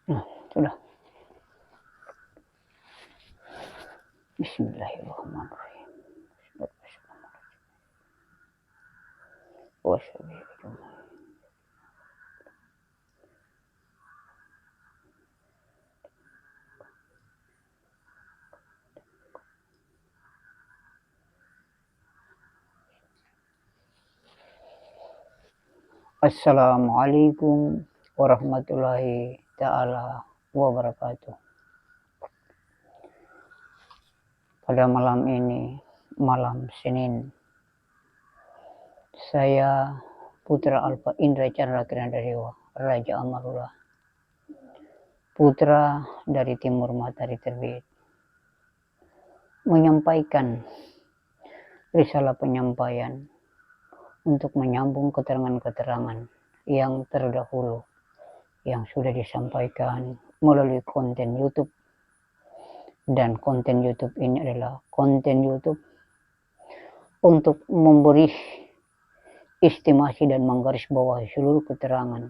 Nah, sudah. Bismillahirrahmanirrahim. Assalamualaikum warahmatullahi ta'ala wabarakatuh. Pada malam ini, malam Senin, saya Putra Alfa Indra Chandra Kirana Dewa, Raja Amarullah, putra dari timur matahari terbit, menyampaikan risalah penyampaian untuk menyambung keterangan-keterangan yang terdahulu yang sudah disampaikan melalui konten YouTube. Dan konten YouTube ini adalah konten YouTube untuk memberi estimasi dan menggarisbawahi seluruh keterangan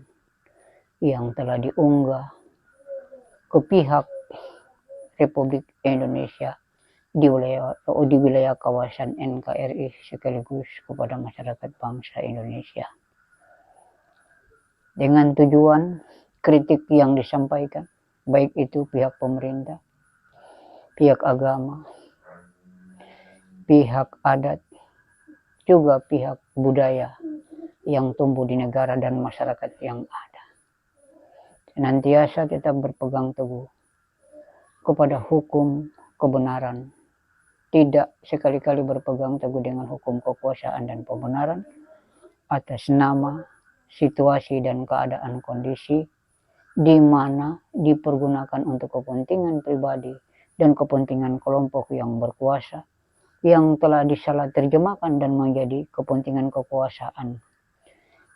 yang telah diunggah ke pihak Republik Indonesia di wilayah kawasan NKRI sekaligus kepada masyarakat bangsa Indonesia. Dengan tujuan kritik yang disampaikan, baik itu pihak pemerintah, pihak agama, pihak adat, juga pihak budaya yang tumbuh di negara dan masyarakat yang ada. Senantiasa tetap berpegang teguh kepada hukum kebenaran, tidak sekali-kali berpegang teguh dengan hukum kekuasaan dan pembenaran atas nama situasi dan keadaan kondisi di mana dipergunakan untuk kepentingan pribadi dan kepentingan kelompok yang berkuasa yang telah disalah terjemahkan dan menjadi kepentingan kekuasaan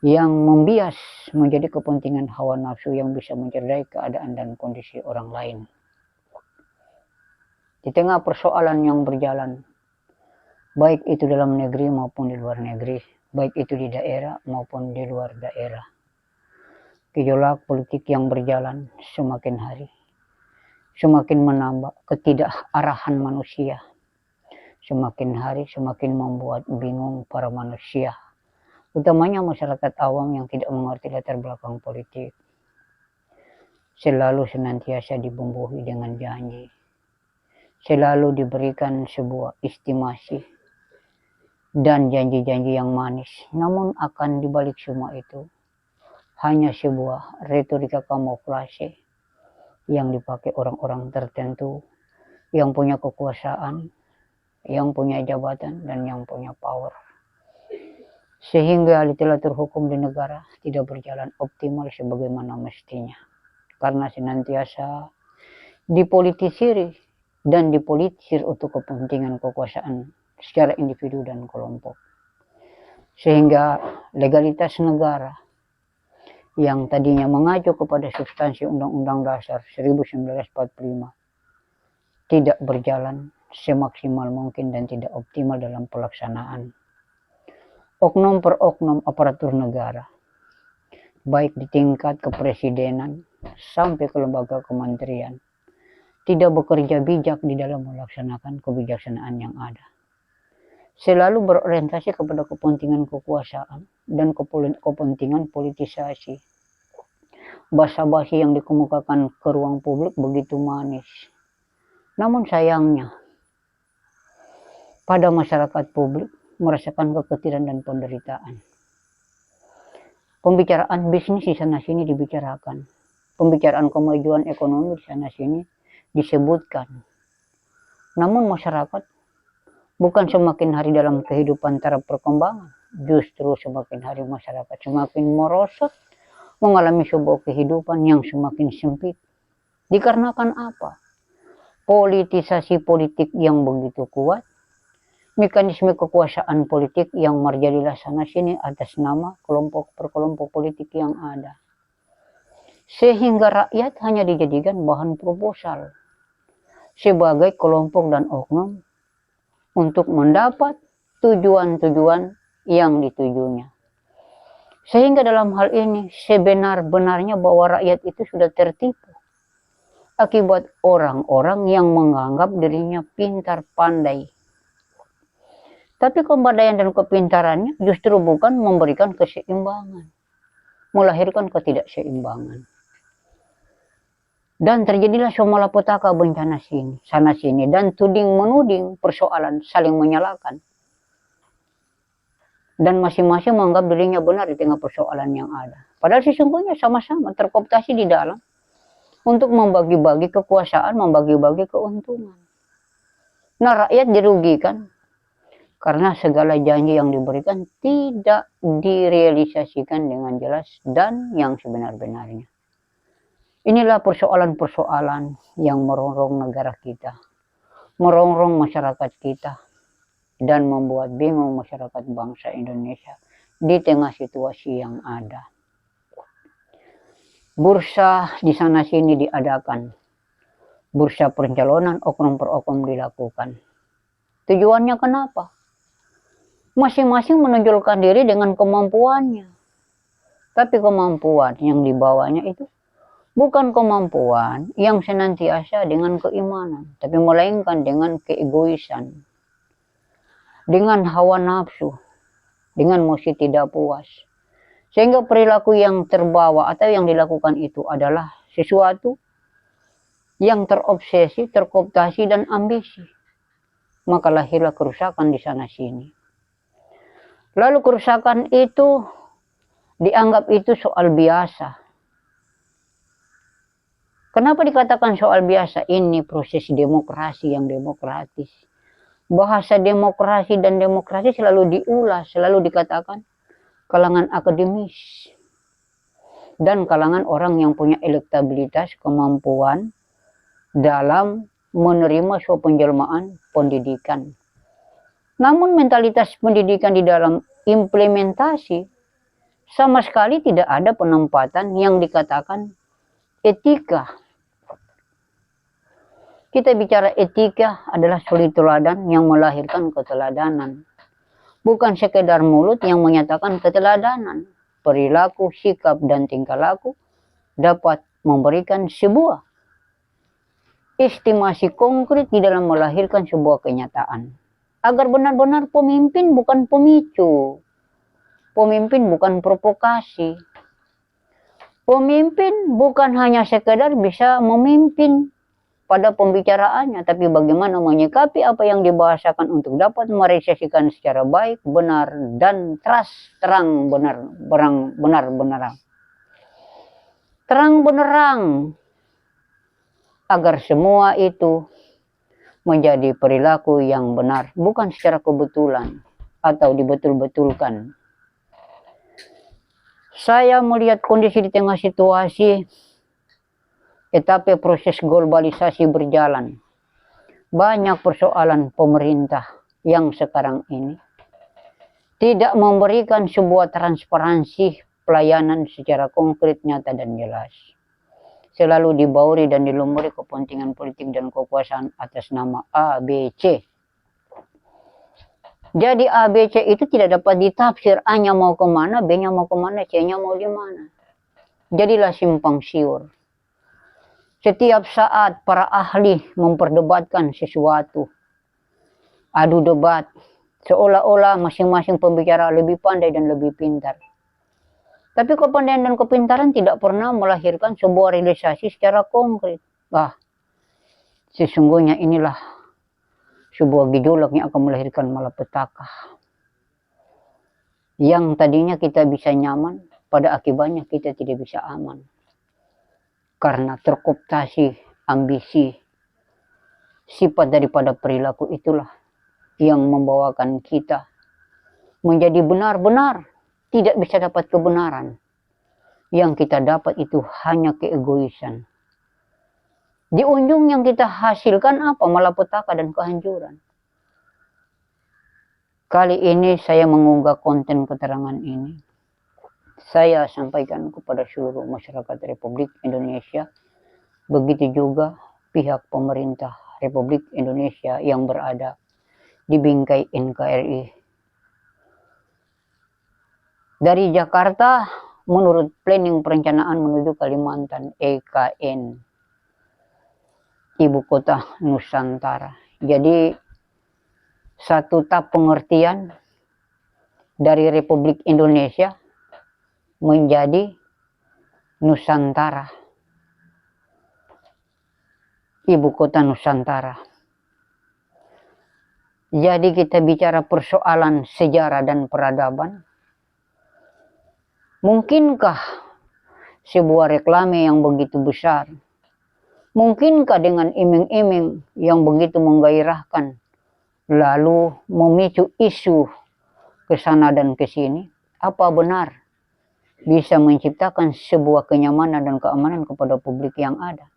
yang membias menjadi kepentingan hawa nafsu yang bisa mencederai keadaan dan kondisi orang lain. Di tengah persoalan yang berjalan, baik itu dalam negeri maupun di luar negeri, baik itu di daerah maupun di luar daerah, gejolak politik yang berjalan semakin hari semakin menambah ketidakarahan manusia. Semakin hari semakin membuat bingung para manusia, utamanya masyarakat awam yang tidak mengerti latar belakang politik. Selalu senantiasa dibumbui dengan janji, selalu diberikan sebuah estimasi dan janji-janji yang manis. Namun akan dibalik semua itu hanya sebuah retorika kamuflase yang dipakai orang-orang tertentu yang punya kekuasaan, yang punya jabatan, dan yang punya power. Sehingga literatur hukum di negara tidak berjalan optimal sebagaimana mestinya. Karena senantiasa dipolitisir dan dipolitisir untuk kepentingan kekuasaan secara individu dan kelompok. Sehingga legalitas negara yang tadinya mengacu kepada substansi Undang-Undang Dasar 1945 tidak berjalan semaksimal mungkin dan tidak optimal dalam pelaksanaan. Oknum per oknum aparatur negara, baik di tingkat kepresidenan sampai ke lembaga kementerian, tidak bekerja bijak di dalam melaksanakan kebijaksanaan yang ada. Selalu berorientasi kepada kepentingan kekuasaan dan kepentingan politisasi. Basa-basi yang dikemukakan ke ruang publik begitu manis. Namun sayangnya, pada masyarakat publik merasakan keketiran dan penderitaan. Pembicaraan bisnis di sana-sini dibicarakan. Pembicaraan kemajuan ekonomi di sana-sini disebutkan. Namun masyarakat bukan semakin hari dalam kehidupan taraf perkembangan, justru semakin hari masyarakat semakin merosot, mengalami sebuah kehidupan yang semakin sempit. Dikarenakan apa? Politisasi politik yang begitu kuat, mekanisme kekuasaan politik yang marjalilah sana sini atas nama kelompok per kelompok politik yang ada. Sehingga rakyat hanya dijadikan bahan proposal sebagai kelompok dan oknum untuk mendapat tujuan-tujuan yang ditujunya. Sehingga dalam hal ini sebenar-benarnya bahwa rakyat itu sudah tertipu. akibat orang-orang yang menganggap dirinya pintar pandai. Tapi kepandaian dan kepintarannya justru bukan memberikan keseimbangan, melahirkan ketidakseimbangan. Dan terjadilah malapetaka bencana sini, sana sini, dan tuding-menuding persoalan saling menyalahkan. Dan masing-masing menganggap dirinya benar di tengah persoalan yang ada. Padahal sesungguhnya sama-sama terkooptasi di dalam untuk membagi-bagi kekuasaan, membagi-bagi keuntungan. Nah, rakyat dirugikan karena segala janji yang diberikan tidak direalisasikan dengan jelas dan yang sebenar-benarnya. Inilah persoalan-persoalan yang merongrong negara kita, merongrong masyarakat kita, dan membuat bingung masyarakat bangsa Indonesia di tengah situasi yang ada. Bursa di sana-sini diadakan, bursa pencalonan oknum per oknum dilakukan. Tujuannya kenapa? Masing-masing menonjolkan diri dengan kemampuannya. Tapi kemampuan yang dibawanya itu bukan kemampuan yang senantiasa dengan keimanan, tapi melainkan dengan keegoisan, dengan hawa nafsu, dengan emosi tidak puas. Sehingga perilaku yang terbawa atau yang dilakukan itu adalah sesuatu yang terobsesi, terkooptasi, dan ambisi. Maka lahirlah kerusakan di sana-sini. Lalu kerusakan itu dianggap itu soal biasa. Kenapa dikatakan soal biasa? Ini proses demokrasi yang demokratis. Bahasa demokrasi dan demokrasi selalu diulas, selalu dikatakan kalangan akademis dan kalangan orang yang punya elektabilitas, kemampuan dalam menerima suatu penjelmaan pendidikan. Namun mentalitas pendidikan di dalam implementasi sama sekali tidak ada penempatan yang dikatakan etika. Kita bicara etika adalah suri teladan yang melahirkan keteladanan. Bukan sekedar mulut yang menyatakan keteladanan. Perilaku, sikap, dan tingkah laku dapat memberikan sebuah estimasi konkret di dalam melahirkan sebuah kenyataan. Agar benar-benar pemimpin bukan pemicu. Pemimpin bukan provokasi. Pemimpin bukan hanya sekedar bisa memimpin pada pembicaraannya, tapi bagaimana menyikapi apa yang dibahasakan untuk dapat merealisasikan secara baik, benar, dan terang benar-benar. Terang benerang agar semua itu menjadi perilaku yang benar, bukan secara kebetulan atau dibetul-betulkan. Saya melihat kondisi di tengah situasi etape proses globalisasi berjalan. Banyak persoalan pemerintah yang sekarang ini tidak memberikan sebuah transparansi pelayanan secara konkret, nyata, dan jelas. Selalu dibauri dan dilumuri kepentingan politik dan kekuasaan atas nama ABC. Jadi ABC itu tidak dapat ditafsir, A-nya mau kemana, B-nya mau kemana, C-nya mau di mana. Jadilah simpang siur. Setiap saat para ahli memperdebatkan sesuatu, adu debat, seolah-olah masing-masing pembicara lebih pandai dan lebih pintar. Tapi kepandaian dan kepintaran tidak pernah melahirkan sebuah realisasi secara konkret. Sesungguhnya inilah sebuah gejolak yang akan melahirkan malapetaka. Yang tadinya kita bisa nyaman, pada akibatnya kita tidak bisa aman. Karena terkooptasi, ambisi, sifat daripada perilaku itulah yang membawakan kita menjadi benar-benar tidak bisa dapat kebenaran. Yang kita dapat itu hanya keegoisan. Di ujung yang kita hasilkan apa? Malapetaka dan kehancuran. Kali ini saya mengunggah konten keterangan ini. Saya sampaikan kepada seluruh masyarakat Republik Indonesia. Begitu juga pihak pemerintah Republik Indonesia yang berada di bingkai NKRI. Dari Jakarta, menurut planning perencanaan menuju Kalimantan EKN, ibu kota Nusantara. Jadi satu tahap pengertian dari Republik Indonesia menjadi Nusantara, ibu kota Nusantara. Jadi kita bicara persoalan sejarah dan peradaban. Mungkinkah sebuah reklame yang begitu besar, mungkinkah dengan iming-iming yang begitu menggairahkan, lalu memicu isu ke sana dan ke sini, apa benar bisa menciptakan sebuah kenyamanan dan keamanan kepada publik yang ada?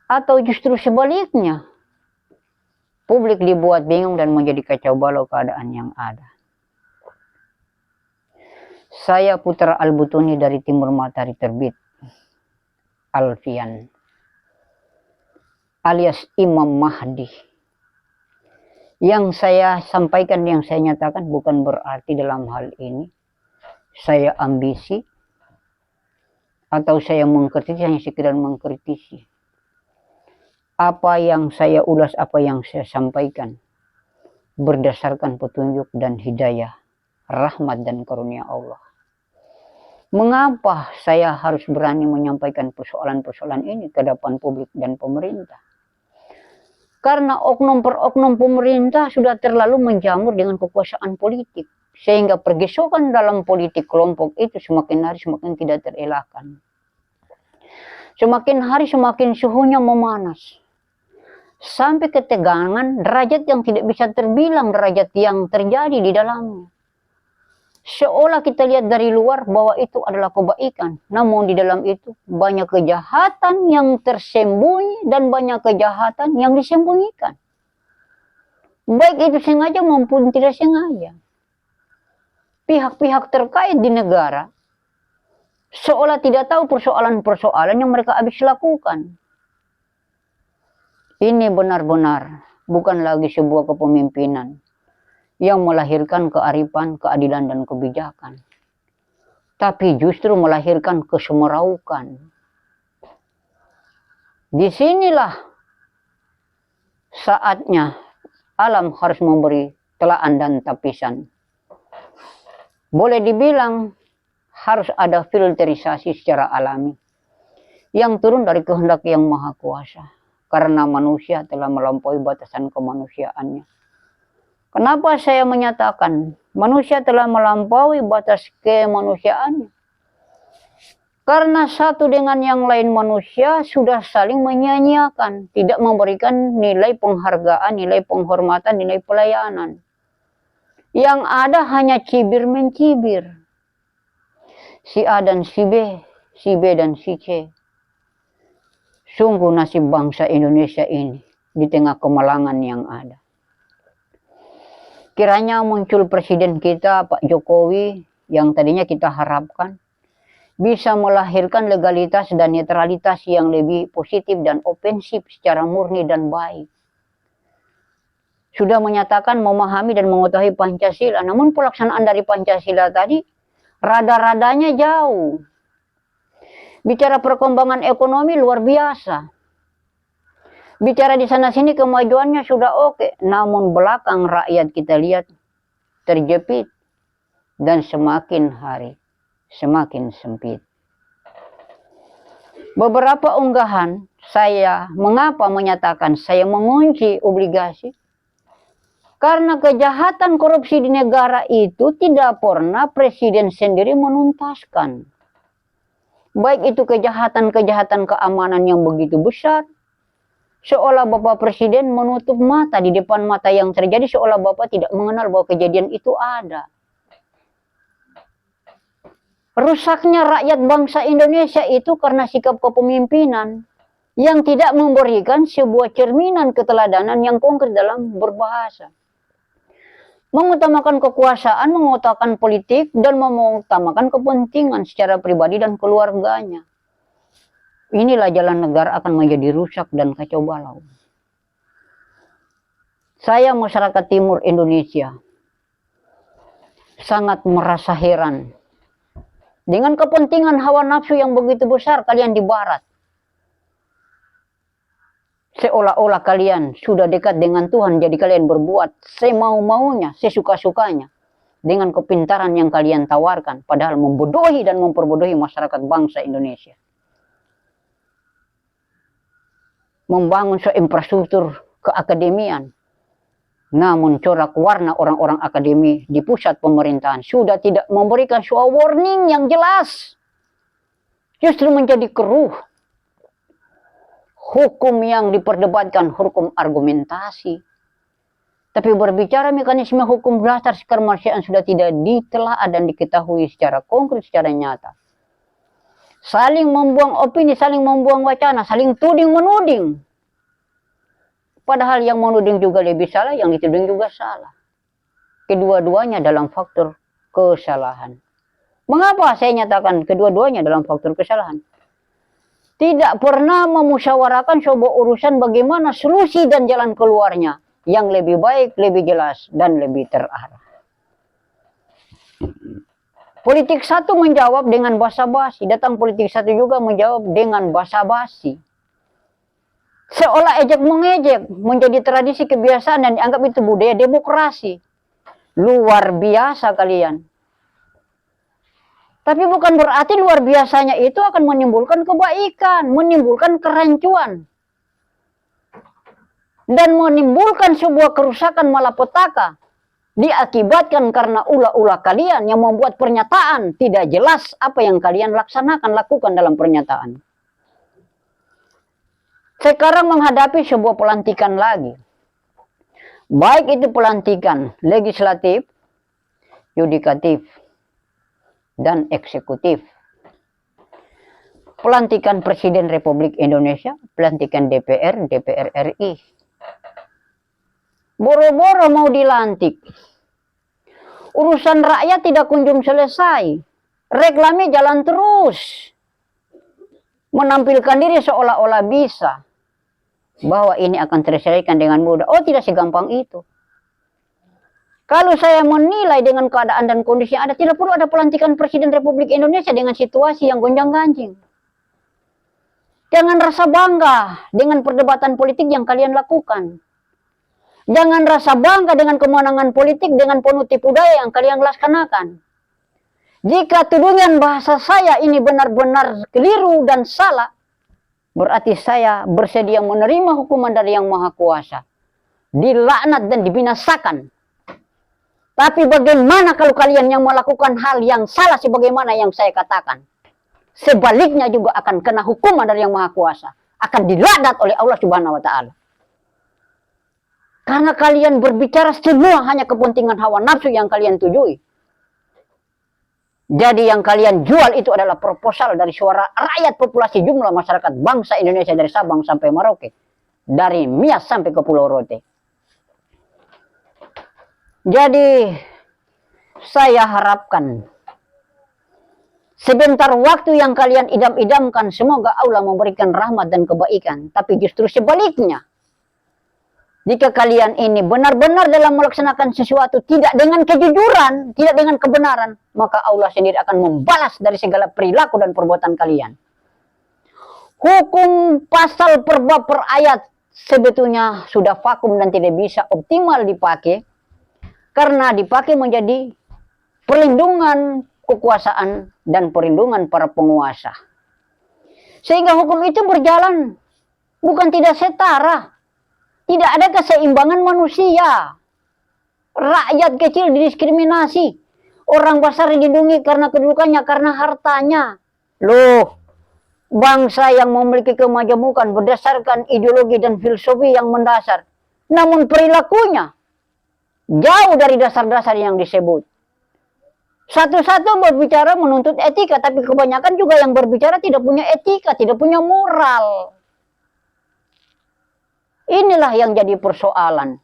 Atau justru sebaliknya, publik dibuat bingung dan menjadi kacau balau keadaan yang ada. Saya Putra Al-Butuni dari Timur Matahari Terbit, Alfian, alias Imam Mahdi. Yang saya sampaikan, yang saya nyatakan bukan berarti dalam hal ini saya ambisi atau saya mengkritisi, hanya sekedar mengkritisi. Apa yang saya ulas, apa yang saya sampaikan berdasarkan petunjuk dan hidayah, rahmat dan karunia Allah. Mengapa saya harus berani menyampaikan persoalan-persoalan ini ke depan publik dan pemerintah? Karena oknum per oknum pemerintah sudah terlalu menjamur dengan kekuasaan politik, sehingga pergesekan dalam politik kelompok itu semakin hari semakin tidak terelakkan. Semakin hari semakin suhunya memanas. Sampai ketegangan, derajat yang tidak bisa terbilang derajat yang terjadi di dalamnya. Seolah kita lihat dari luar bahwa itu adalah kebaikan, namun di dalam itu banyak kejahatan yang tersembunyi dan banyak kejahatan yang disembunyikan. Baik itu sengaja maupun tidak sengaja. Pihak-pihak terkait di negara seolah tidak tahu persoalan-persoalan yang mereka habis lakukan. Ini benar-benar bukan lagi sebuah kepemimpinan yang melahirkan kearifan, keadilan, dan kebijakan. Tapi justru melahirkan kesemeraukan. Disinilah saatnya alam harus memberi telaan dan tapisan. Boleh dibilang harus ada filterisasi secara alami yang turun dari kehendak yang maha kuasa. Karena manusia telah melampaui batasan kemanusiaannya. Kenapa saya menyatakan manusia telah melampaui batas kemanusiaannya? Karena satu dengan yang lain manusia sudah saling menyia-nyiakan, tidak memberikan nilai penghargaan, nilai penghormatan, nilai pelayanan. Yang ada hanya cibir-mencibir. Si A dan si B, si B dan si C. Sungguh nasib bangsa Indonesia ini di tengah kemalangan yang ada. Kiranya muncul presiden kita, Pak Jokowi, yang tadinya kita harapkan bisa melahirkan legalitas dan netralitas yang lebih positif dan ofensif secara murni dan baik. Sudah menyatakan memahami dan mengetahui Pancasila, namun pelaksanaan dari Pancasila tadi rada-radanya jauh. Bicara perkembangan ekonomi luar biasa. Bicara di sana-sini kemajuannya sudah oke. Namun belakang rakyat kita lihat terjepit. Dan semakin hari semakin sempit. Beberapa unggahan saya mengapa menyatakan saya mengunci obligasi. Karena kejahatan korupsi di negara itu tidak pernah presiden sendiri menuntaskan. Baik itu kejahatan-kejahatan keamanan yang begitu besar, seolah Bapak Presiden menutup mata di depan mata yang terjadi, seolah Bapak tidak mengenal bahwa kejadian itu ada. Rusaknya rakyat bangsa Indonesia itu karena sikap kepemimpinan yang tidak memberikan sebuah cerminan keteladanan yang konkret dalam berbahasa. Mengutamakan kekuasaan, mengutamakan politik, dan mengutamakan kepentingan secara pribadi dan keluarganya. Inilah jalan negara akan menjadi rusak dan kacau balau. Saya masyarakat timur Indonesia sangat merasa heran dengan kepentingan hawa nafsu yang begitu besar kalian di barat. Seolah-olah kalian sudah dekat dengan Tuhan, jadi kalian berbuat semau-maunya, sesuka-sukanya, dengan kepintaran yang kalian tawarkan, padahal membodohi dan memperbodohi masyarakat bangsa Indonesia. Membangun infrastruktur keakademian, namun corak warna orang-orang akademi di pusat pemerintahan sudah tidak memberikan suatu warning yang jelas, justru menjadi keruh. Hukum yang diperdebatkan hukum argumentasi, tapi berbicara mekanisme hukum dasar kemanusiaan sudah tidak ditelaah dan diketahui secara konkret, secara nyata. Saling membuang opini, saling membuang wacana, saling tuding-menuding. Padahal yang menuding juga lebih salah, yang dituding juga salah. Kedua-duanya dalam faktor kesalahan. Mengapa saya nyatakan kedua-duanya dalam faktor kesalahan? Tidak pernah memusyawarahkan sebuah urusan bagaimana solusi dan jalan keluarnya yang lebih baik, lebih jelas, dan lebih terarah. Politik satu menjawab dengan basa-basi, datang politik satu juga menjawab dengan basa-basi. Seolah ejek mengejek, menjadi tradisi kebiasaan dan dianggap itu budaya demokrasi. Luar biasa kalian. Tapi bukan berarti luar biasanya itu akan menimbulkan kebaikan, menimbulkan kerancuan, dan menimbulkan sebuah kerusakan malapetaka. Diakibatkan karena ulah-ulah kalian yang membuat pernyataan tidak jelas apa yang kalian laksanakan, lakukan dalam pernyataan. Sekarang menghadapi sebuah pelantikan lagi. Baik itu pelantikan legislatif, yudikatif, dan eksekutif. Pelantikan Presiden Republik Indonesia, pelantikan DPR, DPR RI. Boro-boro mau dilantik. Urusan rakyat tidak kunjung selesai. Reklamnya jalan terus. Menampilkan diri seolah-olah bisa. Bahwa ini akan terselesaikan dengan mudah. Oh, tidak segampang itu. Kalau saya menilai dengan keadaan dan kondisi yang ada, tidak perlu ada pelantikan Presiden Republik Indonesia dengan situasi yang gonjang-ganjing. Jangan rasa bangga dengan perdebatan politik yang kalian lakukan. Jangan rasa bangga dengan kemenangan politik dengan penuh tipu daya yang kalian laksanakan. Jika tudingan bahasa saya ini benar-benar keliru dan salah, berarti saya bersedia menerima hukuman dari Yang Maha Kuasa. Dilaknat dan dibinasakan. Tapi bagaimana kalau kalian yang melakukan hal yang salah sebagaimana yang saya katakan? Sebaliknya juga akan kena hukuman dari Yang Maha Kuasa. Akan dilaknat oleh Allah Subhanahu wa Ta'ala. Karena kalian berbicara semua hanya kepentingan hawa nafsu yang kalian tujui. Jadi yang kalian jual itu adalah proposal dari suara rakyat populasi jumlah masyarakat bangsa Indonesia dari Sabang sampai Merauke. Dari Mias sampai ke Pulau Rote. Jadi saya harapkan sebentar waktu yang kalian idam-idamkan semoga Allah memberikan rahmat dan kebaikan. Tapi justru sebaliknya. Jika kalian ini benar-benar dalam melaksanakan sesuatu tidak dengan kejujuran, tidak dengan kebenaran, maka Allah sendiri akan membalas dari segala perilaku dan perbuatan kalian. Hukum pasal per bab per ayat sebetulnya sudah vakum dan tidak bisa optimal dipakai. Karena dipakai menjadi perlindungan kekuasaan dan perlindungan para penguasa. Sehingga hukum itu berjalan bukan tidak setara. Tidak ada keseimbangan manusia. Rakyat kecil didiskriminasi. Orang besar dilindungi karena kedudukannya, karena hartanya. Loh, bangsa yang memiliki kemajemukan berdasarkan ideologi dan filosofi yang mendasar. Namun perilakunya jauh dari dasar-dasar yang disebut. Satu-satu berbicara menuntut etika, tapi kebanyakan juga yang berbicara tidak punya etika, tidak punya moral. Inilah yang jadi persoalan.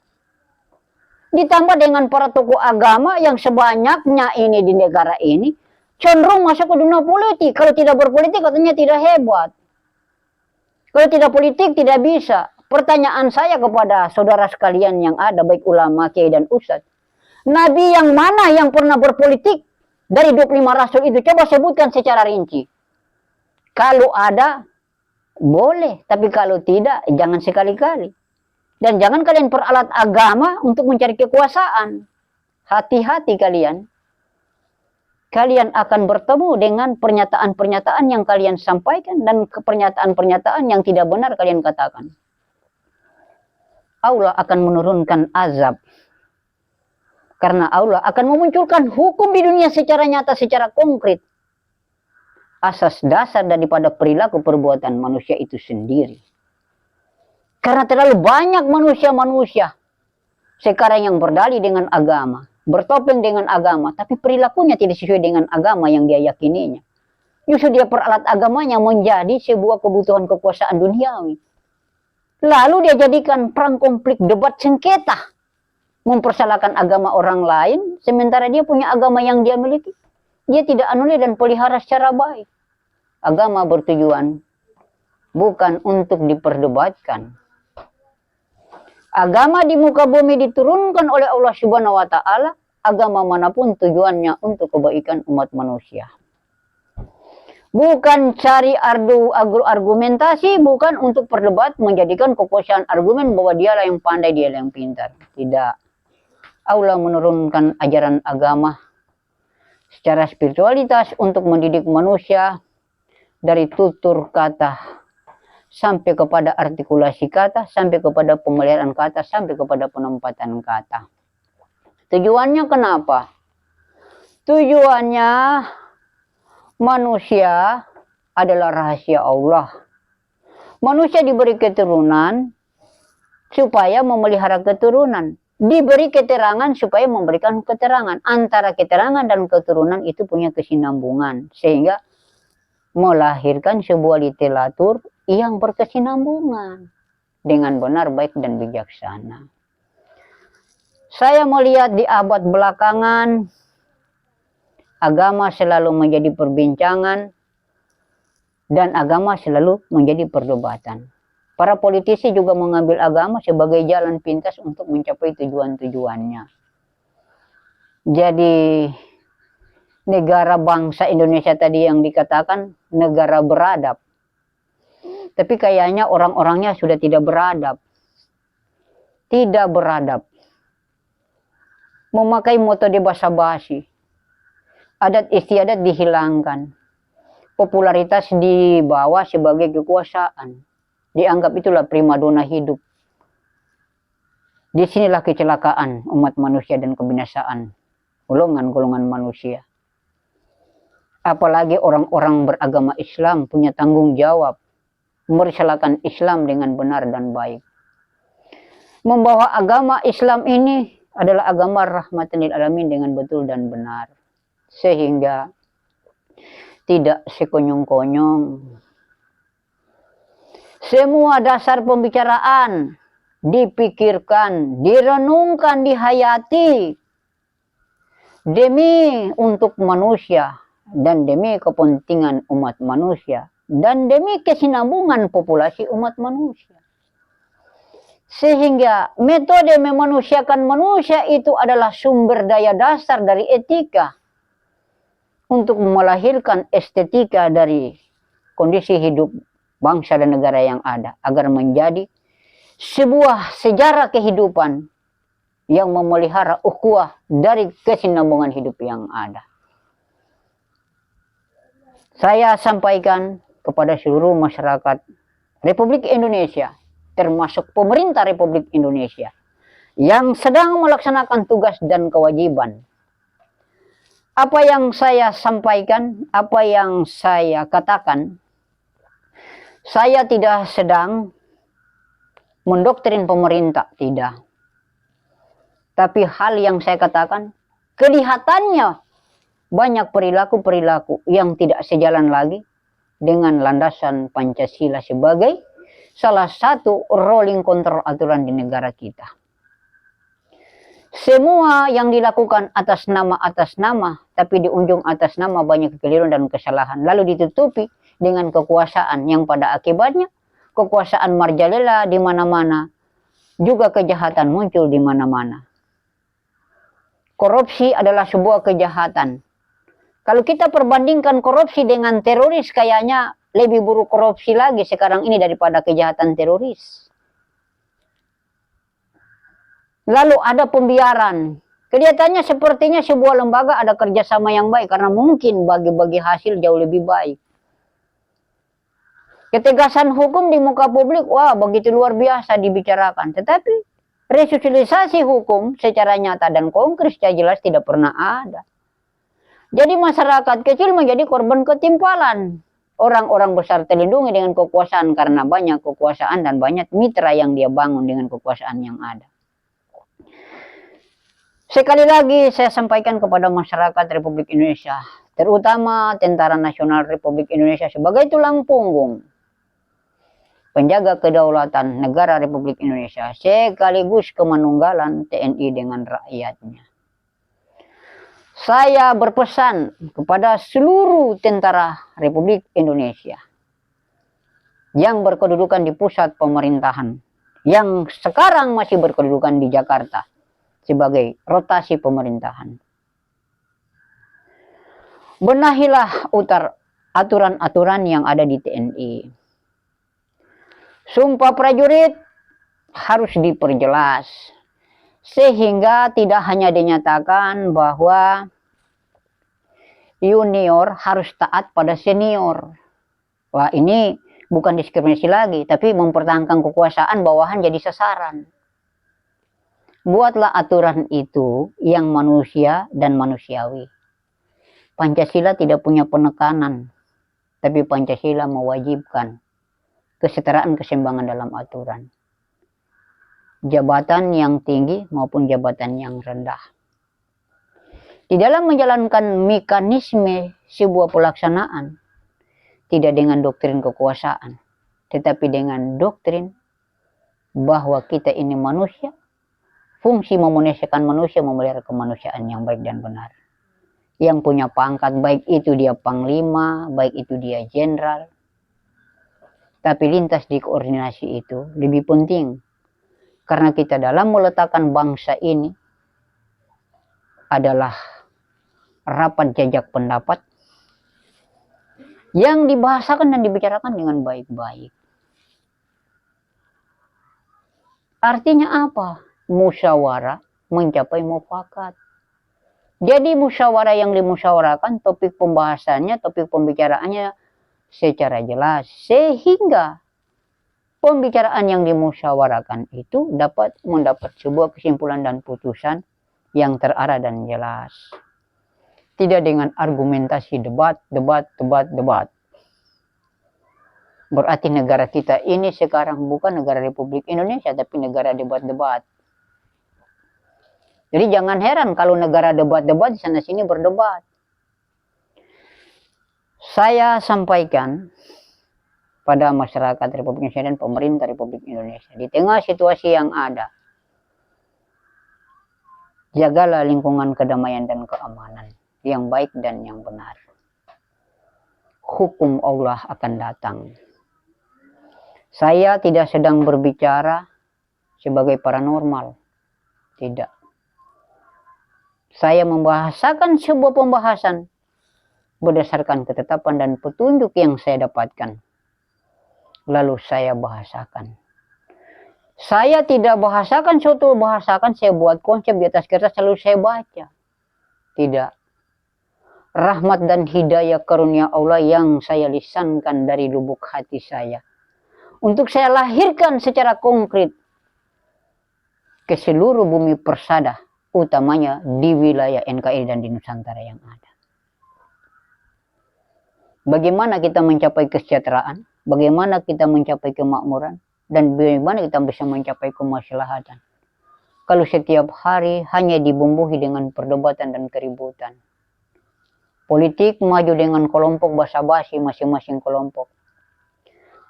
Ditambah dengan para tokoh agama yang sebanyaknya ini di negara ini, cenderung masuk ke dunia politik. Kalau tidak berpolitik katanya tidak hebat. Kalau tidak politik tidak bisa. Pertanyaan saya kepada saudara sekalian yang ada, baik ulama, kiai dan ustadz. Nabi yang mana yang pernah berpolitik dari 25 rasul itu? Coba sebutkan secara rinci. Kalau ada, boleh, tapi kalau tidak, jangan sekali-kali. Dan jangan kalian peralat agama untuk mencari kekuasaan. Hati-hati kalian. Kalian akan bertemu dengan pernyataan-pernyataan yang kalian sampaikan dan pernyataan-pernyataan yang tidak benar kalian katakan. Allah akan menurunkan azab. Karena Allah akan memunculkan hukum di dunia secara nyata, secara konkret. Asas dasar daripada perilaku perbuatan manusia itu sendiri. Karena terlalu banyak manusia-manusia sekarang yang berdalih dengan agama, bertopeng dengan agama, tapi perilakunya tidak sesuai dengan agama yang dia yakininya. Justru dia peralat agamanya menjadi sebuah kebutuhan kekuasaan duniawi. Lalu dia jadikan perang konflik, debat sengketa, mempersalahkan agama orang lain, sementara dia punya agama yang dia miliki. Dia tidak anulir dan pelihara secara baik. Agama bertujuan bukan untuk diperdebatkan. Agama di muka bumi diturunkan oleh Allah Subhanahu wa Ta'ala. Agama manapun tujuannya untuk kebaikan umat manusia. Bukan cari argumentasi, bukan untuk perdebat, menjadikan kekuasaan argumen bahwa dialah yang pandai, dialah yang pintar. Tidak. Allah menurunkan ajaran agama secara spiritualitas untuk mendidik manusia dari tutur kata sampai kepada artikulasi kata, sampai kepada pemeliharaan kata, sampai kepada penempatan kata. Tujuannya kenapa? Tujuannya manusia adalah rahasia Allah. Manusia diberi keturunan supaya memelihara keturunan. Diberi keterangan supaya memberikan keterangan. Antara keterangan dan keturunan itu punya kesinambungan. Sehingga melahirkan sebuah literatur yang berkesinambungan dengan benar, baik, dan bijaksana. Saya melihat di abad belakangan, agama selalu menjadi perbincangan dan agama selalu menjadi perdebatan. Para politisi juga mengambil agama sebagai jalan pintas untuk mencapai tujuan-tujuannya. Jadi negara bangsa Indonesia tadi yang dikatakan negara beradab. Tapi kayaknya orang-orangnya sudah tidak beradab. Tidak beradab. Memakai metode basa-basi. Adat istiadat dihilangkan. Popularitas dibawa sebagai kekuasaan. Dianggap itulah primadona hidup. Disinilah kecelakaan umat manusia dan kebinasaan golongan-golongan manusia. Apalagi orang-orang beragama Islam punya tanggung jawab merisalahkan Islam dengan benar dan baik. Membawa agama Islam ini adalah agama rahmatan lil alamin dengan betul dan benar. Sehingga tidak sekonyong-konyong. Semua dasar pembicaraan dipikirkan, direnungkan, dihayati demi untuk manusia dan demi kepentingan umat manusia. Dan demi kesinambungan populasi umat manusia. Sehingga metode memanusiakan manusia itu adalah sumber daya dasar dari etika. Untuk melahirkan estetika dari kondisi hidup bangsa dan negara yang ada. Agar menjadi sebuah sejarah kehidupan yang memelihara ukhuwah dari kesinambungan hidup yang ada. Saya sampaikan kepada seluruh masyarakat Republik Indonesia, termasuk pemerintah Republik Indonesia, yang sedang melaksanakan tugas dan kewajiban. Apa yang saya sampaikan, apa yang saya katakan, saya tidak sedang mendoktrin pemerintah, tidak. Tapi hal yang saya katakan, kelihatannya banyak perilaku-perilaku yang tidak sejalan lagi dengan landasan Pancasila sebagai salah satu rolling control aturan di negara kita. Semua yang dilakukan atas nama, tapi di ujung atas nama banyak kekeliruan dan kesalahan. Lalu ditutupi dengan kekuasaan yang pada akibatnya kekuasaan marjalela di mana-mana, juga kejahatan muncul di mana-mana. Korupsi adalah sebuah kejahatan. Kalau kita perbandingkan korupsi dengan teroris, kayaknya lebih buruk korupsi lagi sekarang ini daripada kejahatan teroris. Lalu ada pembiaran. Kelihatannya sepertinya sebuah lembaga ada kerjasama yang baik karena mungkin bagi-bagi hasil jauh lebih baik. Ketegasan hukum di muka publik, wah begitu luar biasa dibicarakan. Tetapi resosialisasi hukum secara nyata dan konkret secara jelas tidak pernah ada. Jadi masyarakat kecil menjadi korban ketimpalan. Orang-orang besar terlindungi dengan kekuasaan karena banyak kekuasaan dan banyak mitra yang dia bangun dengan kekuasaan yang ada. Sekali lagi saya sampaikan kepada masyarakat Republik Indonesia, terutama Tentara Nasional Republik Indonesia sebagai tulang punggung penjaga kedaulatan negara Republik Indonesia sekaligus kemanunggalan TNI dengan rakyatnya. Saya berpesan kepada seluruh tentara Republik Indonesia yang berkedudukan di pusat pemerintahan, yang sekarang masih berkedudukan di Jakarta sebagai rotasi pemerintahan. Benahilah aturan-aturan yang ada di TNI. Sumpah prajurit harus diperjelas sehingga tidak hanya dinyatakan bahwa junior harus taat pada senior. Wah, ini bukan diskriminasi lagi, tapi mempertahankan kekuasaan bawahan jadi sasaran. Buatlah aturan itu yang manusia dan manusiawi. Pancasila tidak punya penekanan, tapi Pancasila mewajibkan kesetaraan keseimbangan dalam aturan. Jabatan yang tinggi maupun jabatan yang rendah. Di dalam menjalankan mekanisme sebuah pelaksanaan, tidak dengan doktrin kekuasaan, tetapi dengan doktrin bahwa kita ini manusia, fungsi memanusiakan manusia, memelihara kemanusiaan yang baik dan benar. Yang punya pangkat, baik itu dia panglima, baik itu dia jenderal, tapi lintas di koordinasi itu lebih penting. Karena kita dalam meletakkan bangsa ini adalah rapat jajak pendapat yang dibahasakan dan dibicarakan dengan baik-baik. Artinya apa? Musyawarah mencapai mufakat. Jadi musyawarah yang dimusyawarahkan, topik pembahasannya, topik pembicaraannya secara jelas. Sehingga pembicaraan yang dimusyawarahkan itu dapat mendapat sebuah kesimpulan dan putusan yang terarah dan jelas. Tidak dengan argumentasi debat. Berarti negara kita ini sekarang bukan negara Republik Indonesia, tapi negara debat-debat. Jadi jangan heran kalau negara debat-debat di sana-sini berdebat. Saya sampaikan pada masyarakat Republik Indonesia dan pemerintah Republik Indonesia, di tengah situasi yang ada, jagalah lingkungan kedamaian dan keamanan yang baik dan yang benar. Hukum Allah akan datang. Saya tidak sedang berbicara sebagai paranormal. Tidak. Saya membahasakan sebuah pembahasan berdasarkan ketetapan dan petunjuk yang saya dapatkan. Lalu saya bahasakan. Saya tidak bahasakan suatu bahasakan, saya buat konsep di atas kertas lalu saya baca. Tidak. Rahmat dan hidayah karunia Allah yang saya lisankan dari lubuk hati saya. Untuk saya lahirkan secara konkret ke seluruh bumi persada, utamanya di wilayah NKRI dan di Nusantara yang ada. Bagaimana kita mencapai kesejahteraan? Bagaimana kita mencapai kemakmuran? Dan bagaimana kita bisa mencapai kemaslahatan? Kalau setiap hari hanya dibumbui dengan perdebatan dan keributan. Politik maju dengan kelompok basa-basi masing-masing kelompok.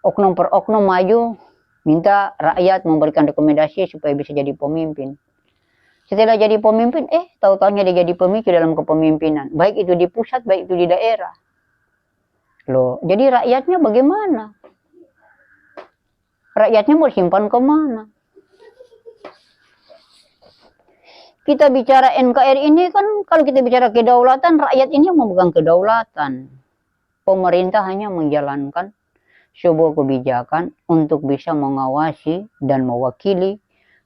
Oknum per oknum maju minta rakyat memberikan rekomendasi supaya bisa jadi pemimpin. Setelah jadi pemimpin, tahu-tahunya dia jadi pemicu dalam kepemimpinan. Baik itu di pusat, baik itu di daerah. Loh, jadi rakyatnya bagaimana? Rakyatnya mau simpan kemana? Kita bicara NKRI ini kan, kalau kita bicara kedaulatan, rakyat ini yang memegang kedaulatan. Pemerintah hanya menjalankan sebuah kebijakan untuk bisa mengawasi dan mewakili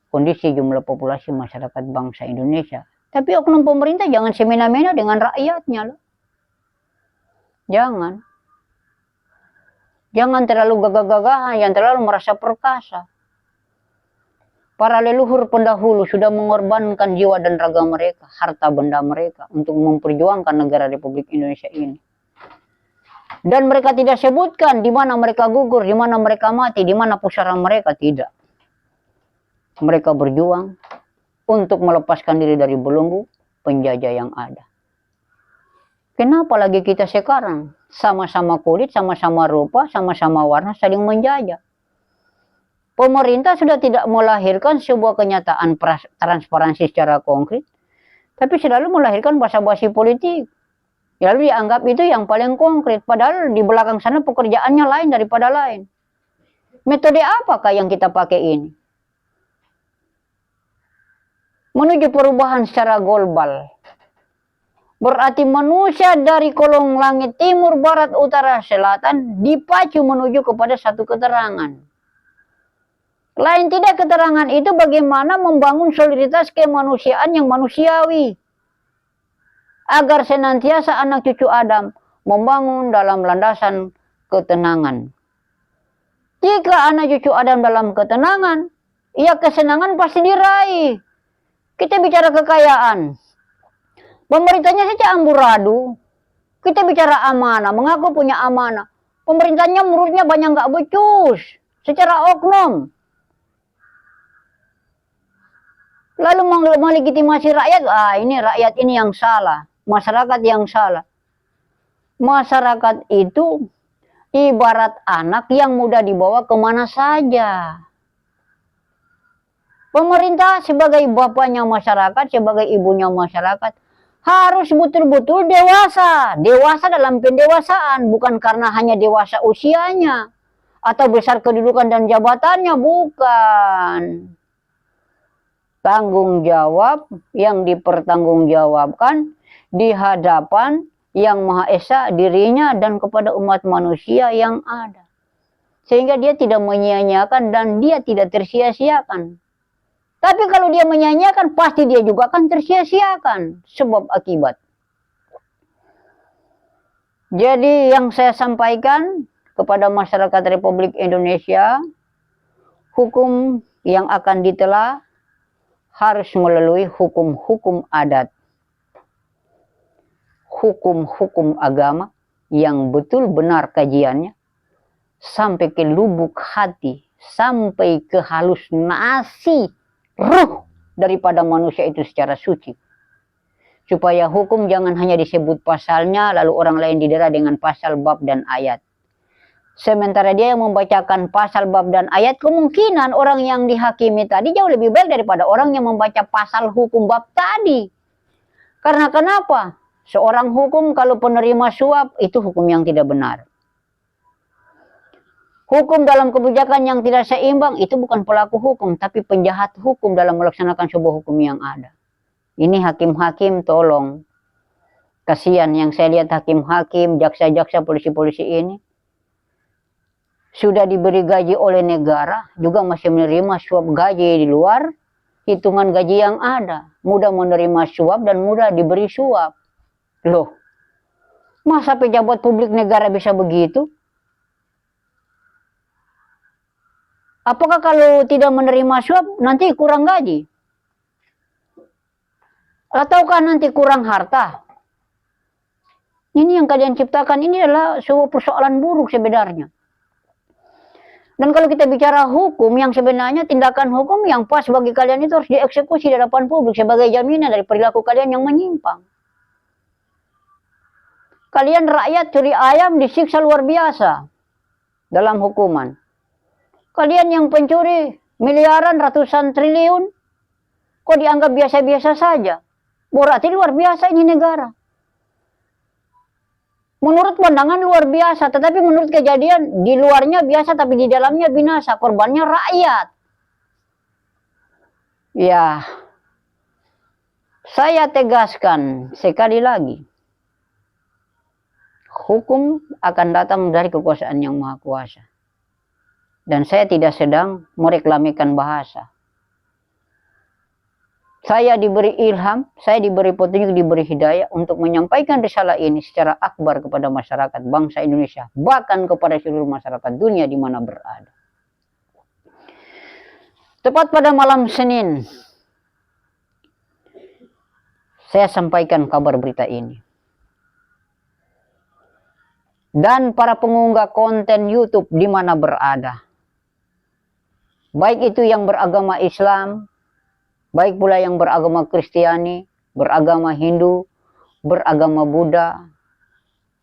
kondisi jumlah populasi masyarakat bangsa Indonesia. Tapi oknum pemerintah jangan semena-mena dengan rakyatnya loh. Jangan. Jangan terlalu gagah-gagahan, yang terlalu merasa perkasa. Para leluhur pendahulu sudah mengorbankan jiwa dan raga mereka, harta benda mereka untuk memperjuangkan negara Republik Indonesia ini. Dan mereka tidak sebutkan di mana mereka gugur, di mana mereka mati, di mana pusara mereka, tidak. Mereka berjuang untuk melepaskan diri dari belenggu penjajah yang ada. Kenapa lagi kita sekarang sama-sama kulit, sama-sama rupa, sama-sama warna saling menjajah? Pemerintah sudah tidak melahirkan sebuah kenyataan transparansi secara konkret, tapi selalu melahirkan basa-basi politik. Lalu dianggap itu yang paling konkret, padahal di belakang sana pekerjaannya lain daripada lain. Metode apakah yang kita pakai ini? Menuju perubahan secara global. Berarti manusia dari kolong langit timur, barat, utara, selatan dipacu menuju kepada satu keterangan. Lain tidak keterangan itu bagaimana membangun soliditas kemanusiaan yang manusiawi. Agar senantiasa anak cucu Adam membangun dalam landasan ketenangan. Jika anak cucu Adam dalam ketenangan, ya kesenangan pasti diraih. Kita bicara kekayaan. Pemerintahnya saja amburadul. Kita bicara amanah, mengaku punya amanah. Pemerintahnya menurutnya banyak nggak becus. Secara oknum. Lalu melegitimasi rakyat, ini rakyat ini yang salah. Masyarakat yang salah. Masyarakat itu ibarat anak yang mudah dibawa kemana saja. Pemerintah sebagai bapaknya masyarakat, sebagai ibunya masyarakat, harus betul-betul dewasa. Dewasa dalam pendewasaan, bukan karena hanya dewasa usianya, atau besar kedudukan dan jabatannya, bukan. Tanggung jawab yang dipertanggungjawabkan di hadapan Yang Maha Esa, dirinya dan kepada umat manusia yang ada. Sehingga dia tidak menyia-nyiakan dan dia tidak tersia-siakan. Tapi kalau dia menyia-nyiakan, pasti dia juga akan tersia-siakan. Sebab akibat. Jadi yang saya sampaikan kepada masyarakat Republik Indonesia, hukum yang akan ditelah harus melalui hukum-hukum adat. Hukum-hukum agama yang betul benar kajiannya sampai ke lubuk hati, sampai ke halus nasi ruh daripada manusia itu secara suci, supaya hukum jangan hanya disebut pasalnya lalu orang lain didera dengan pasal, bab, dan ayat. Sementara dia yang membacakan pasal, bab, dan ayat, kemungkinan orang yang dihakimi tadi jauh lebih baik daripada orang yang membaca pasal, hukum, bab tadi. Karena kenapa? Seorang hukum kalau penerima suap, itu hukum yang tidak benar. Hukum dalam kebijakan yang tidak seimbang, itu bukan pelaku hukum, tapi penjahat hukum dalam melaksanakan sebuah hukum yang ada. Ini hakim-hakim tolong. Kasihan yang saya lihat hakim-hakim, jaksa-jaksa, polisi-polisi ini. Sudah diberi gaji oleh negara, juga masih menerima suap gaji di luar hitungan gaji yang ada. Mudah menerima suap dan mudah diberi suap. Loh, masa pejabat publik negara bisa begitu? Apakah kalau tidak menerima suap nanti kurang gaji? Ataukah nanti kurang harta? Ini yang kalian ciptakan, ini adalah sebuah persoalan buruk sebenarnya. Dan kalau kita bicara hukum, yang sebenarnya tindakan hukum yang pas bagi kalian itu harus dieksekusi di hadapan publik sebagai jaminan dari perilaku kalian yang menyimpang. Kalian rakyat curi ayam disiksa luar biasa dalam hukuman. Kalian yang pencuri miliaran, ratusan triliun, kok dianggap biasa-biasa saja? Berarti luar biasa ini negara. Menurut pandangan luar biasa, tetapi menurut kejadian di luarnya biasa tapi di dalamnya binasa. Korbannya rakyat. Ya, saya tegaskan sekali lagi. hukum akan datang dari kekuasaan yang maha kuasa. Dan saya tidak sedang mereklamikan bahasa. Saya diberi ilham, saya diberi petunjuk, diberi hidayah untuk menyampaikan risalah ini secara akbar kepada masyarakat bangsa Indonesia, bahkan kepada seluruh masyarakat dunia di mana berada. Tepat pada malam Senin, saya sampaikan kabar berita ini. Dan para pengunggah konten YouTube di mana berada, baik itu yang beragama Islam, baik pula yang beragama Kristiani, beragama Hindu, beragama Buddha,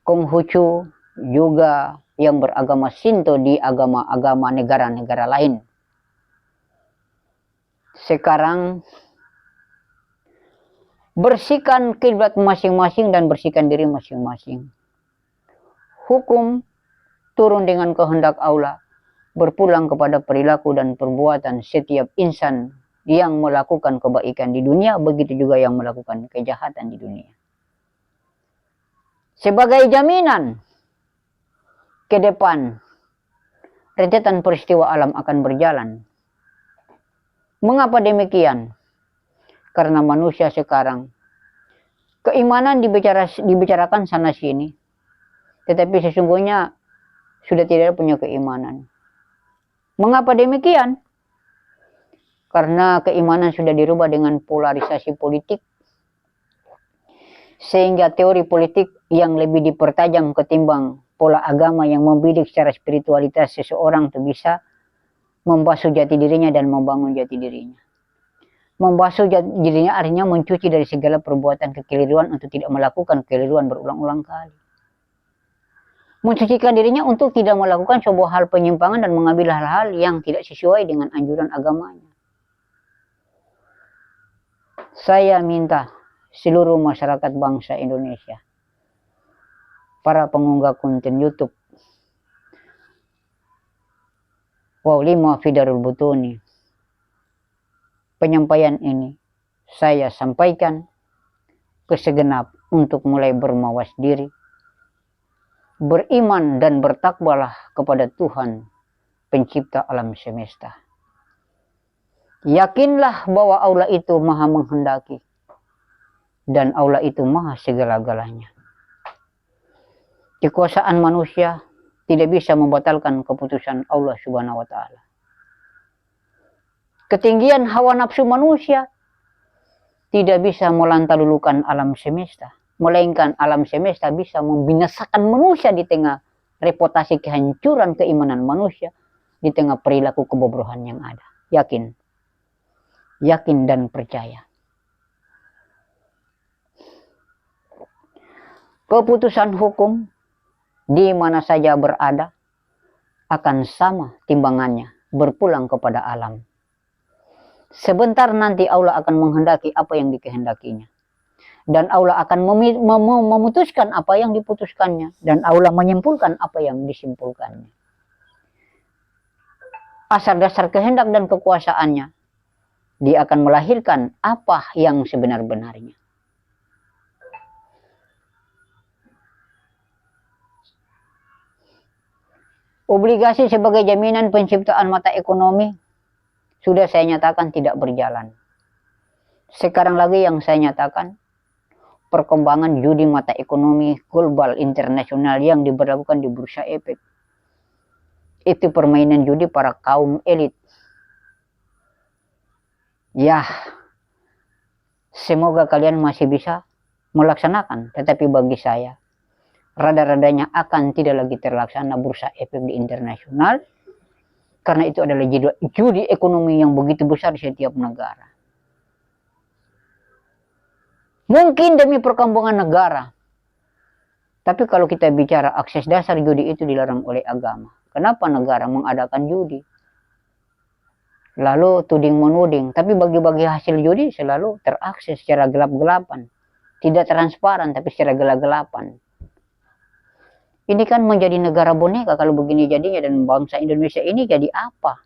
Konghucu, juga yang beragama Shinto di agama-agama negara-negara lain. Sekarang bersihkan kiblat masing-masing dan bersihkan diri masing-masing. Hukum turun dengan kehendak Allah, berpulang kepada perilaku dan perbuatan setiap insan yang melakukan kebaikan di dunia, begitu juga yang melakukan kejahatan di dunia. Sebagai jaminan ke depan, rentetan peristiwa alam akan berjalan. Mengapa demikian? Karena manusia sekarang, keimanan dibicarakan sana sini, tetapi sesungguhnya sudah tidak punya keimanan. Mengapa demikian? Karena keimanan sudah dirubah dengan polarisasi politik, sehingga teori politik yang lebih dipertajam ketimbang pola agama yang membidik secara spiritualitas seseorang itu bisa membasuh jati dirinya dan membangun jati dirinya. Membasuh jati dirinya artinya mencuci dari segala perbuatan kekeliruan untuk tidak melakukan kekeliruan berulang-ulang kali. Mencucikan dirinya untuk tidak melakukan sebuah hal penyimpangan dan mengambil hal-hal yang tidak sesuai dengan anjuran agamanya. Saya minta seluruh masyarakat bangsa Indonesia, para pengunggah konten YouTube, Lima Fidarul Butuni, penyampaian ini saya sampaikan ke segenap untuk mulai bermawas diri, beriman dan bertakwalah kepada Tuhan pencipta alam semesta. Yakinlah bahwa Allah itu maha menghendaki dan Allah itu maha segala-galanya. Kekuasaan manusia tidak bisa membatalkan keputusan Allah Subhanahu wa Ta'ala. Ketinggian hawa nafsu manusia tidak bisa melantahulukan alam semesta, melainkan alam semesta bisa membinasakan manusia di tengah reputasi kehancuran keimanan manusia, di tengah perilaku kebobrohan yang ada. Yakin dan percaya. Keputusan hukum di mana saja berada akan sama timbangannya, berpulang kepada alam. Sebentar nanti Allah akan menghendaki apa yang dikehendakinya. Dan Allah akan memutuskan apa yang diputuskannya. Dan Allah menyimpulkan apa yang disimpulkannya. Asal dasar kehendak dan kekuasaannya, dia akan melahirkan apa yang sebenar-benarnya. Obligasi sebagai jaminan penciptaan mata ekonomi sudah saya nyatakan tidak berjalan. Sekarang lagi yang saya nyatakan, perkembangan judi mata ekonomi global internasional yang diberlakukan di Bursa Efek, itu permainan judi para kaum elit. Ya, semoga kalian masih bisa melaksanakan, tetapi bagi saya, rada-radanya akan tidak lagi terlaksana Bursa Efek di internasional, karena itu adalah judi ekonomi yang begitu besar di setiap negara. Mungkin demi perkembangan negara, tapi kalau kita bicara akses dasar judi itu dilarang oleh agama. Kenapa negara mengadakan judi? Lalu tuding-menuding, tapi bagi-bagi hasil judi selalu terakses secara gelap-gelapan. Tidak transparan, tapi secara gelap-gelapan. Ini kan menjadi negara boneka kalau begini jadinya, dan bangsa Indonesia ini jadi apa?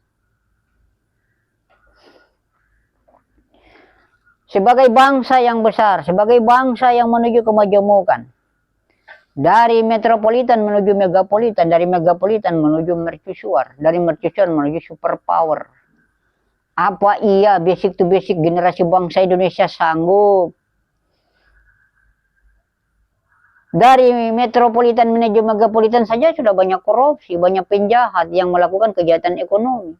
Sebagai bangsa yang besar, sebagai bangsa yang menuju kemajemukan, Dari metropolitan menuju megapolitan, dari megapolitan menuju mercusuar, dari mercusuar menuju superpower. Apa iya basic to basic generasi bangsa Indonesia sanggup? Dari metropolitan menuju megapolitan saja sudah banyak korupsi, banyak penjahat yang melakukan kejahatan ekonomi.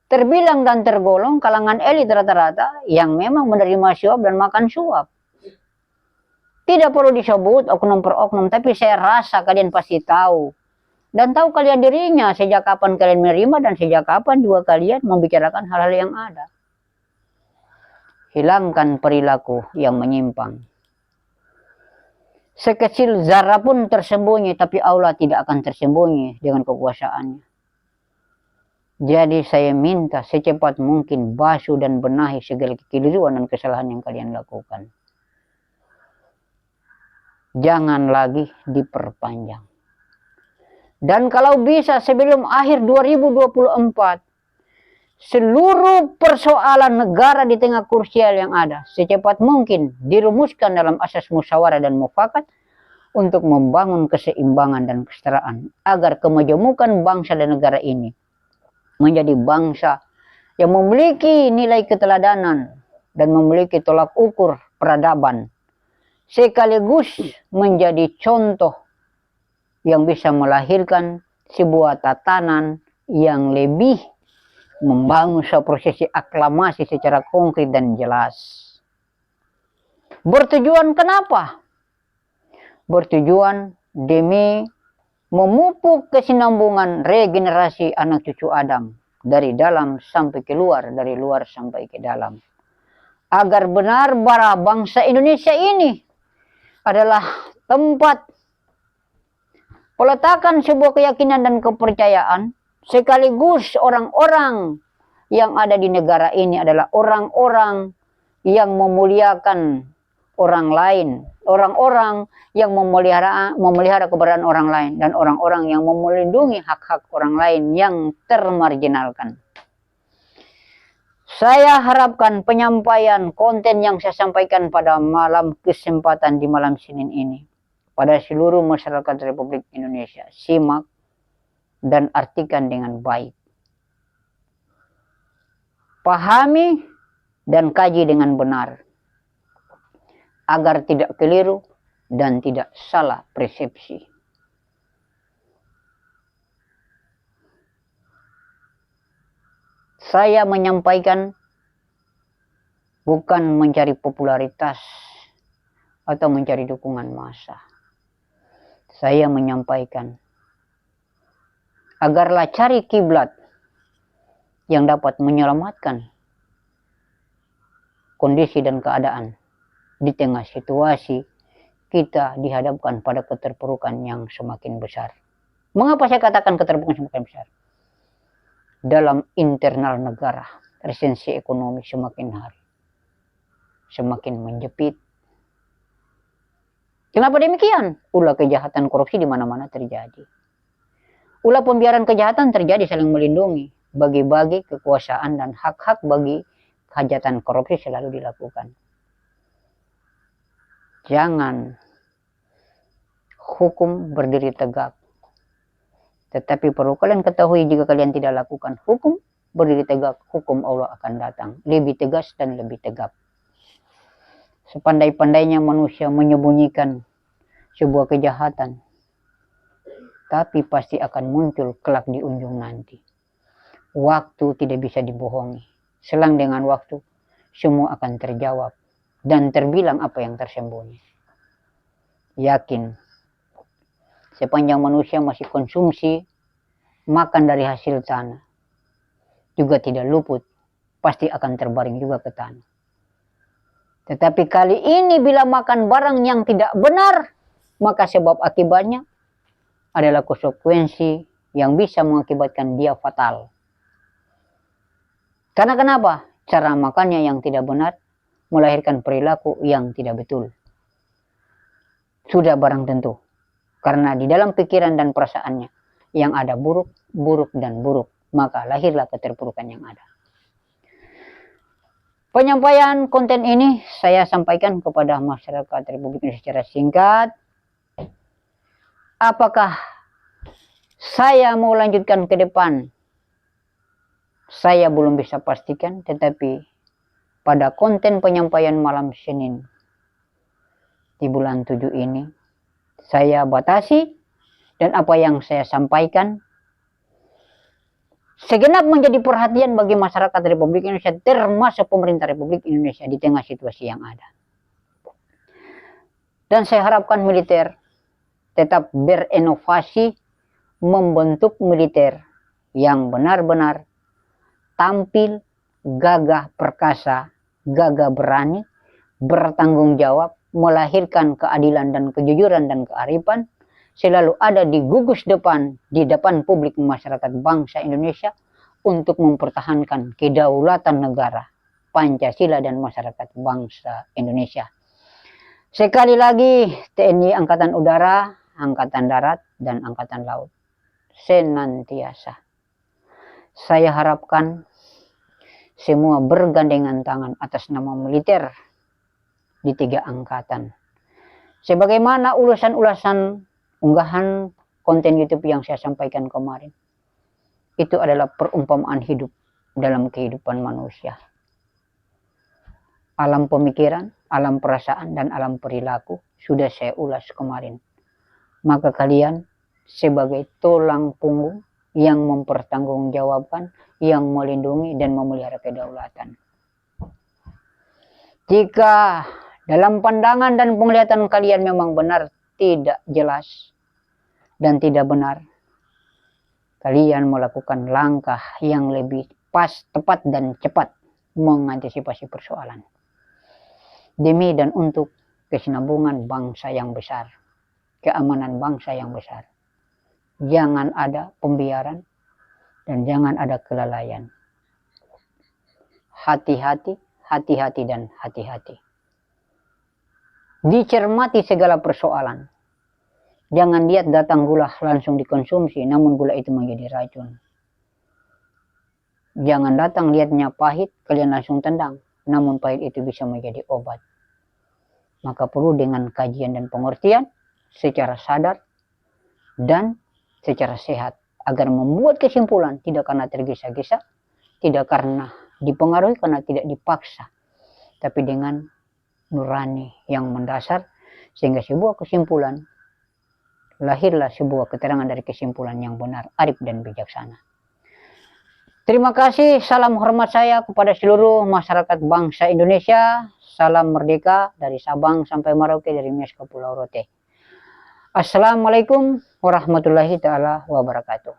Terbilang dan tergolong kalangan elit rata-rata yang memang menerima suap dan makan suap. Tidak perlu disebut oknum per oknum, tapi saya rasa kalian pasti tahu. Dan tahu kalian dirinya sejak kapan kalian menerima dan sejak kapan juga kalian membicarakan hal-hal yang ada. Hilangkan perilaku yang menyimpang. Sekecil zarah pun tersembunyi, tapi Allah tidak akan tersembunyi dengan kekuasaannya. Jadi saya minta secepat mungkin basuh dan benahi segala kekeliruan dan kesalahan yang kalian lakukan. Jangan lagi diperpanjang. Dan kalau bisa sebelum akhir 2024, seluruh persoalan negara di tengah krusial yang ada secepat mungkin dirumuskan dalam asas musyawarah dan mufakat untuk membangun keseimbangan dan kesetaraan agar kemajemukan bangsa dan negara ini menjadi bangsa yang memiliki nilai keteladanan dan memiliki tolak ukur peradaban sekaligus menjadi contoh yang bisa melahirkan sebuah tatanan yang lebih membangun sebuah prosesi aklamasi secara konkret dan jelas. Bertujuan kenapa? Bertujuan demi memupuk kesinambungan regenerasi anak cucu Adam dari dalam sampai keluar, dari luar sampai ke dalam. Agar benar bara bangsa Indonesia ini adalah tempat peletakan sebuah keyakinan dan kepercayaan. Sekaligus orang-orang yang ada di negara ini adalah orang-orang yang memuliakan orang lain, orang-orang yang memelihara keberadaan orang lain, dan orang-orang yang melindungi hak-hak orang lain yang termarginalkan. Saya harapkan penyampaian konten yang saya sampaikan pada malam kesempatan di malam Senin ini pada seluruh masyarakat Republik Indonesia simak dan artikan dengan baik. Pahami dan kaji dengan benar agar tidak keliru dan tidak salah persepsi. Saya menyampaikan bukan mencari popularitas atau mencari dukungan massa. Saya menyampaikan agarlah cari kiblat yang dapat menyelamatkan kondisi dan keadaan di tengah situasi kita dihadapkan pada keterpurukan yang semakin besar. Mengapa saya katakan keterpurukan semakin besar? Dalam internal negara, resensi ekonomi semakin hari semakin menjepit. Kenapa demikian? Ulah kejahatan korupsi di mana-mana terjadi. Ulah pembiaran kejahatan terjadi, saling melindungi, bagi-bagi kekuasaan dan hak-hak bagi kejahatan korupsi selalu dilakukan. Jangan hukum berdiri tegak. Tetapi perlu kalian ketahui jika kalian tidak lakukan hukum berdiri tegak, hukum Allah akan datang. Lebih tegas dan lebih tegap. Sepandai-pandainya manusia menyembunyikan sebuah kejahatan, tapi pasti akan muncul kelak di ujung nanti. Waktu tidak bisa dibohongi. Selang dengan waktu, semua akan terjawab dan terbilang apa yang tersembunyi. Yakin, sepanjang manusia masih konsumsi, makan dari hasil tanah, juga tidak luput, pasti akan terbaring juga ke tanah. Tetapi kali ini bila makan barang yang tidak benar, maka sebab akibatnya adalah konsekuensi yang bisa mengakibatkan dia fatal. Karena kenapa? Cara makannya yang tidak benar melahirkan perilaku yang tidak betul. Sudah barang tentu. Karena di dalam pikiran dan perasaannya yang ada buruk, buruk dan buruk, maka lahirlah keterpurukan yang ada. Penyampaian konten ini saya sampaikan kepada masyarakat Republik Indonesia secara singkat. apakah saya mau lanjutkan ke depan? Saya belum bisa pastikan, tetapi pada konten penyampaian malam Senin di bulan 7 ini, saya batasi, dan apa yang saya sampaikan segenap menjadi perhatian bagi masyarakat Republik Indonesia, termasuk pemerintah Republik Indonesia di tengah situasi yang ada. Dan saya harapkan militer tetap berinovasi, membentuk militer yang benar-benar tampil, gagah perkasa, gagah berani, bertanggung jawab, melahirkan keadilan dan kejujuran dan kearifan, selalu ada di gugus depan, di depan publik masyarakat bangsa Indonesia untuk mempertahankan kedaulatan negara, Pancasila dan masyarakat bangsa Indonesia. Sekali lagi, TNI Angkatan Udara, Angkatan Darat, dan Angkatan Laut senantiasa, saya harapkan semua bergandengan tangan atas nama militer di 3 angkatan. Sebagaimana ulasan-ulasan unggahan konten YouTube yang saya sampaikan kemarin, itu adalah perumpamaan hidup dalam kehidupan manusia. Alam pemikiran, alam perasaan, dan alam perilaku sudah saya ulas kemarin. Maka kalian sebagai tulang punggung yang mempertanggungjawabkan, yang melindungi dan memelihara kedaulatan. Jika dalam pandangan dan penglihatan kalian memang benar tidak jelas dan tidak benar, kalian melakukan langkah yang lebih pas, tepat, dan cepat mengantisipasi persoalan. Demi dan untuk kesinambungan bangsa yang besar, keamanan bangsa yang besar. Jangan ada pembiaran dan jangan ada kelalaian. Hati-hati, hati-hati, dan hati-hati. Dicermati segala persoalan. Jangan lihat datang gula langsung dikonsumsi, namun gula itu menjadi racun. Jangan datang lihatnya pahit, kalian langsung tendang, namun pahit itu bisa menjadi obat. Maka perlu dengan kajian dan pengertian secara sadar dan secara sehat, agar membuat kesimpulan tidak karena tergesa-gesa, tidak karena dipengaruhi, karena tidak dipaksa, tapi dengan nurani yang mendasar, sehingga sebuah kesimpulan, lahirlah sebuah keterangan dari kesimpulan yang benar, arif, dan bijaksana. Terima kasih, salam hormat saya kepada seluruh masyarakat bangsa Indonesia. Salam merdeka dari Sabang sampai Merauke, dari Nias ke Pulau Rote. Assalamualaikum warahmatullahi taala wabarakatuh.